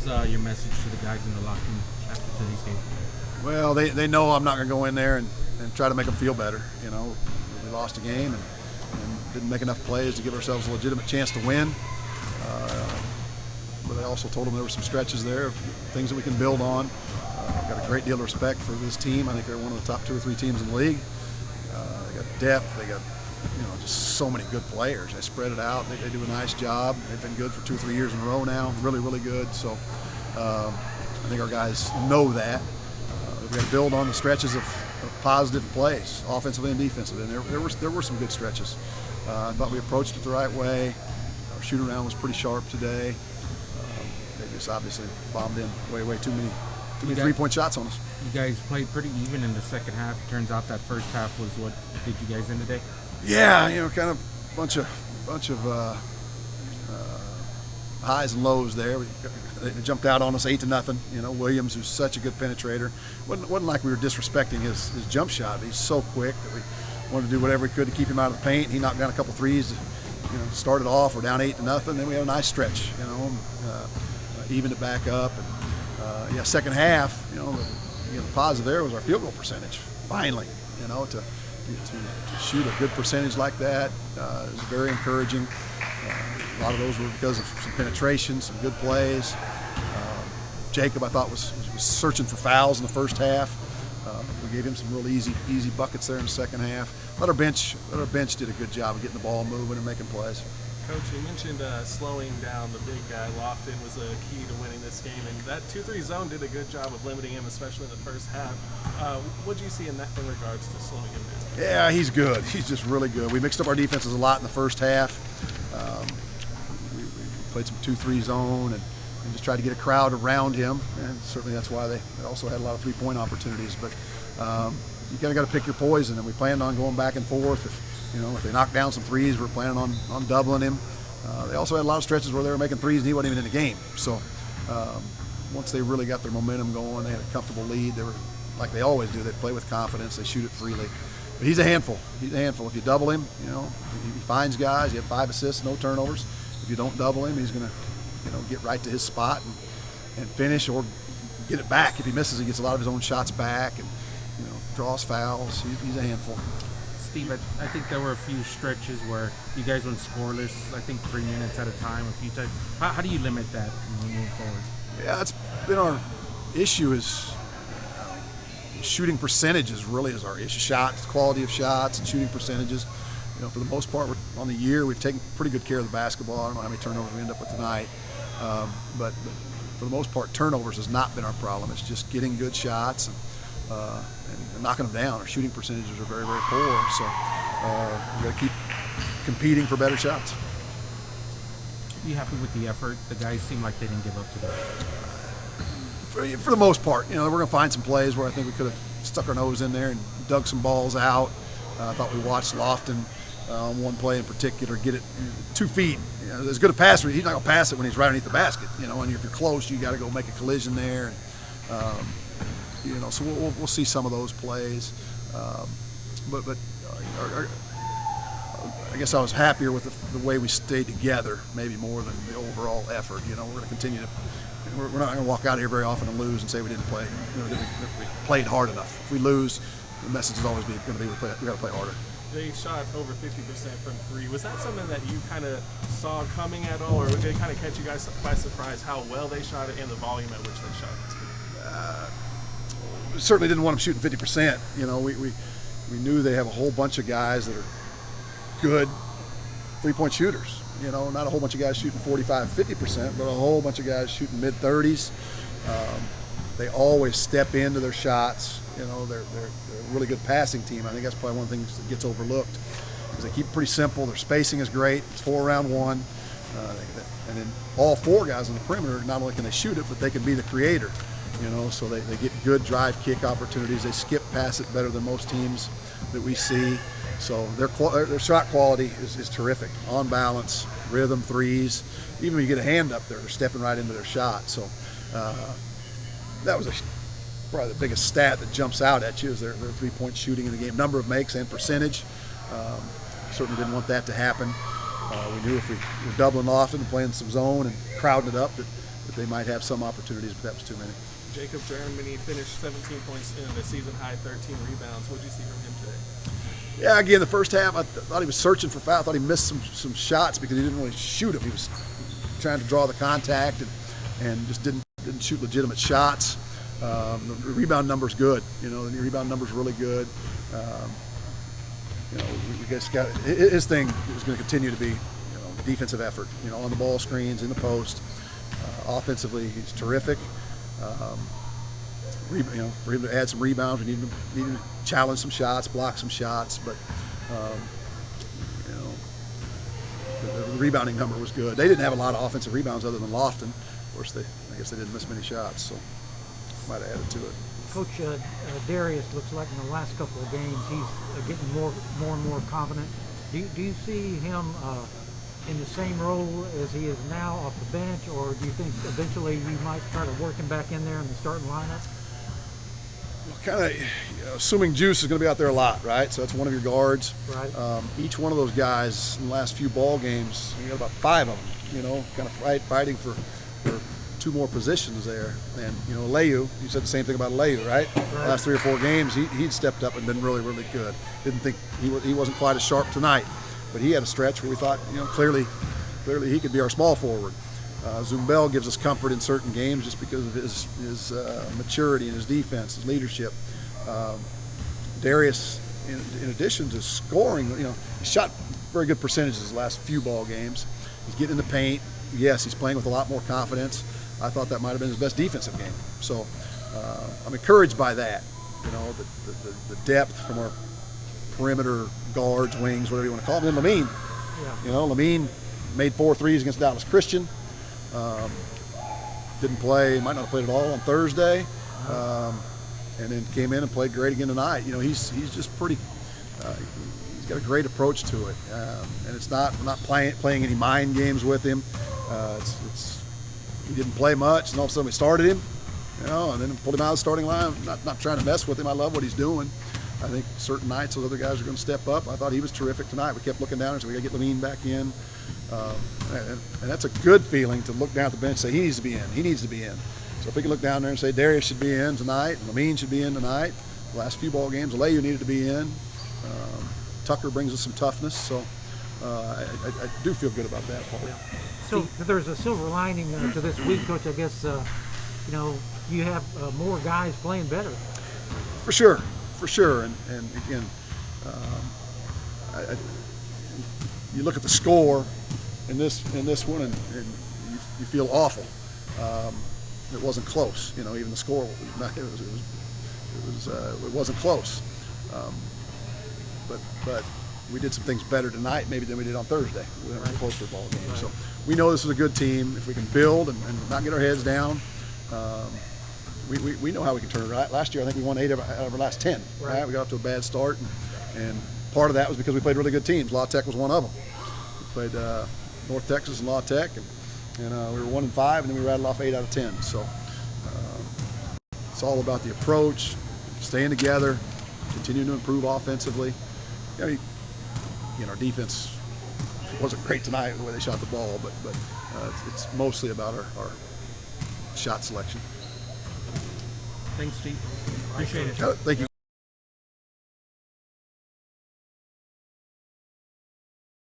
was your message to the guys in the locker room after today's game? Well, they know I'm not going to go in there and try to make them feel better. We lost a game and didn't make enough plays to give ourselves a legitimate chance to win. But I also told them there were some stretches there of things that we can build on. I've got a great deal of respect for this team. I think they're one of the top 2 or 3 teams in the league. They got depth. They got just so many good players. They spread it out. They do a nice job. They've been good for 2 or 3 years in a row now. Really, really good. So I think our guys know that. We've got to build on the stretches of positive plays, offensively and defensively. And there were some good stretches. I thought we approached it the right way. Our shoot around was pretty sharp today. They just obviously bombed in way too many 3-point shots on us. You guys played pretty even in the second half. It turns out that first half was what did you guys in today? Yeah, kind of bunch of highs and lows there. They jumped out on us 8-0. Williams, who's such a good penetrator, wasn't like we were disrespecting his jump shot. He's so quick that we wanted to do whatever we could to keep him out of the paint. He knocked down a couple threes. Started off, we're down 8-0. Then we had a nice stretch. Evened it back up. And second half, the positive there was our field goal percentage. Finally, to shoot a good percentage like that is very encouraging. A lot of those were because of some penetration, some good plays. Jacob, I thought, was searching for fouls in the first half. We gave him some real easy buckets there in the second half. Our bench did a good job of getting the ball moving and making plays. Coach, you mentioned slowing down the big guy. Lofton was a key to winning this game, and that 2-3 zone did a good job of limiting him, especially in the first half. What did you see in regards to slowing him down? Yeah, he's good. He's just really good. We mixed up our defenses a lot in the first half. We played some 2-3 zone and just tried to get a crowd around him, and certainly that's why they also had a lot of 3-point opportunities. But you kind of got to pick your poison, and we planned on going back and forth. If they knocked down some threes, we're planning on doubling him. They also had a lot of stretches where they were making threes and he wasn't even in the game. So once they really got their momentum going, they had a comfortable lead. They were, like they always do, they play with confidence, they shoot it freely. But he's a handful. If you double him, he finds guys. He had 5 assists, no turnovers. If you don't double him, he's going to get right to his spot and finish or get it back. If he misses, he gets a lot of his own shots back and draws fouls. He's a handful. Steve, I think there were a few stretches where you guys went scoreless, I think 3 minutes at a time, a few times. How do you limit that moving forward? Yeah, it's been our issue is shooting percentages really is our issue. Shots, quality of shots and shooting percentages. For the most part, on the year, we've taken pretty good care of the basketball. I don't know how many turnovers we end up with tonight. But for the most part, turnovers has not been our problem. It's just getting good shots and knocking them down. Our shooting percentages are very, very poor, so we've got to keep competing for better shots. Are you happy with the effort? The guys seem like they didn't give up today. For the most part, we're going to find some plays where I think we could have stuck our nose in there and dug some balls out. I thought we watched Lofton on one play in particular get it 2 feet. As good a passer, he's not going to pass it when he's right underneath the basket. And if you're close, you got to go make a collision there. So we'll see some of those plays, but I guess I was happier with the way we stayed together, maybe more than the overall effort. We're going to continue to. We're not going to walk out of here very often and lose and say we didn't play. We played hard enough. If we lose, the message is always going to be we got to play harder. They shot over 50% from 3. Was that something that you kind of saw coming at all, or did it kind of catch you guys by surprise how well they shot it and the volume at which they shot it? Certainly didn't want them shooting 50%. We knew they have a whole bunch of guys that are good 3-point shooters. Not a whole bunch of guys shooting 45, 50%, but a whole bunch of guys shooting mid-30s. They always step into their shots. They're a really good passing team. I think that's probably one of the things that gets overlooked. Is they keep it pretty simple. Their spacing is great. It's 4-around-1. And then all 4 guys on the perimeter, not only can they shoot it, but they can be the creator. So they get good drive kick opportunities. They skip past it better than most teams that we see. So their shot quality is terrific. On balance, rhythm, threes. Even when you get a hand up there, they're stepping right into their shot. So that was probably the biggest stat that jumps out at you is their 3-point shooting in the game, number of makes and percentage. Certainly didn't want that to happen. We knew if we were doubling often and playing some zone and crowding it up that that they might have some opportunities, but that was too many. Jacob Germany finished 17 points in the season high, 13 rebounds. What did you see from him today? Yeah, again, the first half, I thought he was searching for foul. I thought he missed some shots because he didn't really shoot them. He was trying to draw the contact and just didn't shoot legitimate shots. The rebound number's good. The rebound number's really good. We just got his thing is going to continue to be defensive effort. On the ball screens, in the post. Offensively, he's terrific. For him to add some rebounds, we need to challenge some shots, block some shots, but the rebounding number was good. They didn't have a lot of offensive rebounds other than Lofton. Of course, I guess they didn't miss many shots, so might have added to it. Coach, Darius looks like in the last couple of games he's getting more and more confident. Do you see him in the same role as he is now off the bench, or do you think eventually you might try to work him back in there in the starting lineup? Kind of assuming Juice is going to be out there a lot, right? So that's one of your guards. Right. Each one of those guys in the last few ball games, you got about 5 of them, kind of fighting for 2 more positions there. And, Leyu, you said the same thing about Leyu, right? The last 3 or 4 games, he'd stepped up and been really, really good. Didn't think he wasn't quite as sharp tonight, but he had a stretch where we thought, clearly he could be our small forward. Zumbel gives us comfort in certain games just because of his maturity and his defense, his leadership. Darius, in addition to scoring, he shot very good percentages the last few ball games. He's getting in the paint. Yes, he's playing with a lot more confidence. I thought that might have been his best defensive game. So I'm encouraged by that. The depth from our perimeter guards, wings, whatever you want to call them. And then Lamine, Lamine made 4 threes against Dallas Christian. Didn't play, might not have played at all on Thursday, and then came in and played great again tonight. He's just pretty. He's got a great approach to it, and it's not playing any mind games with him. He didn't play much, and all of a sudden we started him, and then pulled him out of the starting line. Not trying to mess with him. I love what he's doing. I think certain nights those other guys are going to step up. I thought he was terrific tonight. We kept looking down and said, we got to get Lamine back in. And that's a good feeling to look down at the bench and say, he needs to be in. He needs to be in. So if we can look down there and say, Darius should be in tonight, and Lamine should be in tonight. The last few ball games, Leyu needed to be in. Tucker brings us some toughness. So I do feel good about that, Paul. Yeah. So there's a silver lining to this week, Coach. I guess, you have more guys playing better. For sure. And again, you look at the score in this one, and you feel awful. It wasn't close. Even the score, it wasn't close. But we did some things better tonight, maybe than we did on Thursday. We had a closer ball game. Right. So we know this is a good team. If we can build and not get our heads down. We know how we can turn it right. Last year, I think we won 8 out of our last 10. Right? We got off to a bad start, and part of that was because we played really good teams. La Tech was one of them. We played North Texas and La Tech, and we were 1-5, and then we rattled off 8 out of 10. So it's all about the approach, staying together, continuing to improve offensively. Our defense wasn't great tonight the way they shot the ball, but it's mostly about our shot selection. Thanks, Steve. Appreciate it. Thank you.